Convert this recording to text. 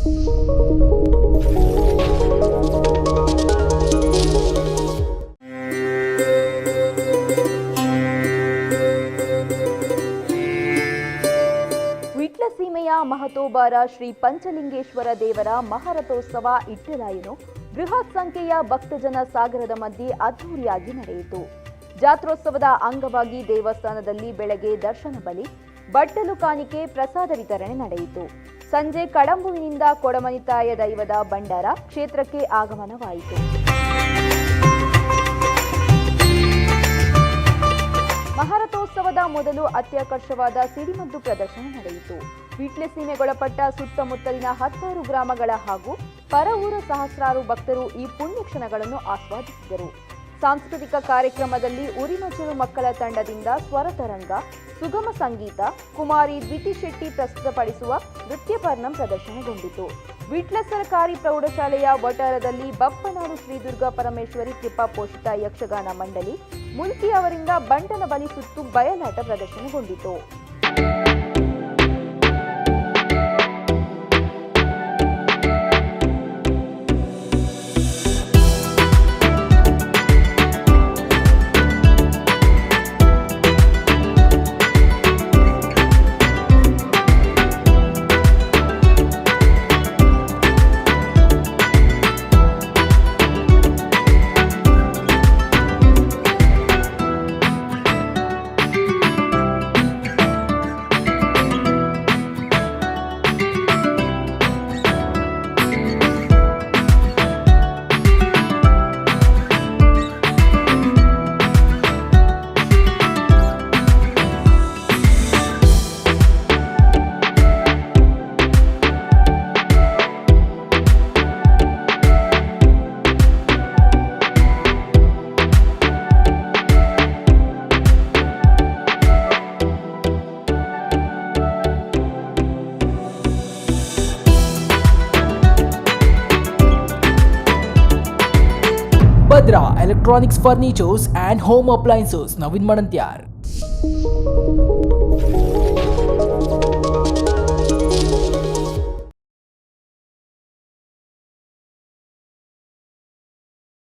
ವಿಟ್ಲಸೀಮೆಯ ಮಹತೋಬಾರ ಶ್ರೀ ಪಂಚಲಿಂಗೇಶ್ವರ ದೇವರ ಮಹಾರಥೋತ್ಸವ ಇಟ್ಟಲಾಯನು ಬೃಹತ್ ಸಂಖ್ಯೆಯ ಭಕ್ತಜನ ಸಾಗರದ ಮಧ್ಯೆ ಅದ್ದೂರಿಯಾಗಿ ನಡೆಯಿತು. ಜಾತ್ರೋತ್ಸವದ ಅಂಗವಾಗಿ ದೇವಸ್ಥಾನದಲ್ಲಿ ಬೆಳಗ್ಗೆ ದರ್ಶನ ಬಲಿ, ಬಟ್ಟಲು ಕಾಣಿಕೆ, ಪ್ರಸಾದ ವಿತರಣೆ ನಡೆಯಿತು. ಸಂಜೆ ಕಡಂಬುವಿನಿಂದ ಕೊಡಮನಿತಾಯ ದೈವದ ಭಂಡಾರ ಕ್ಷೇತ್ರಕ್ಕೆ ಆಗಮನವಾಯಿತು. ಮಹಾರಥೋತ್ಸವದ ಮೊದಲು ಅತ್ಯಾಕರ್ಷವಾದ ಸಿಡಿಮದ್ದು ಪ್ರದರ್ಶನ ನಡೆಯಿತು. ವಿಟ್ಲಸೀಮೆಗೊಳಪಟ್ಟ ಸುತ್ತಮುತ್ತಲಿನ 16 ಗ್ರಾಮಗಳ ಹಾಗೂ ಪರವೂರ ಸಹಸ್ರಾರು ಭಕ್ತರು ಈ ಪುಣ್ಯ ಕ್ಷಣಗಳನ್ನು ಆಸ್ವಾದಿಸಿದರು. ಸಾಂಸ್ಕೃತಿಕ ಕಾರ್ಯಕ್ರಮದಲ್ಲಿ ಉರಿಮಜಲು ಮಕ್ಕಳ ತಂಡದಿಂದ ಸ್ವರತರಂಗ, ಸುಗಮ ಸಂಗೀತ, ಕುಮಾರಿ ದ್ವಿತಿ ಶೆಟ್ಟಿ ಪ್ರಸ್ತುತಪಡಿಸುವ ನೃತ್ಯಪರ್ಣಂ ಪ್ರದರ್ಶನಗೊಂಡಿತು. ವಿಟ್ಲ ಸರ್ಕಾರಿ ಪ್ರೌಢಶಾಲೆಯ ವಠಾರದಲ್ಲಿ ಬಪ್ಪನಾಡು ಶ್ರೀ ದುರ್ಗಾ ಪರಮೇಶ್ವರಿ ಕೃಪಾ ಪೋಷಿತ ಯಕ್ಷಗಾನ ಮಂಡಳಿ ಮುಲ್ಕಿ ಅವರಿಂದ ಬಂಟನ ಬಲಿ ಸುತ್ತು ಬಯಲಾಟ ಪ್ರದರ್ಶನಗೊಂಡಿತು. Badra Electronics Furnitures and Home Appliances, Navin Madantyar.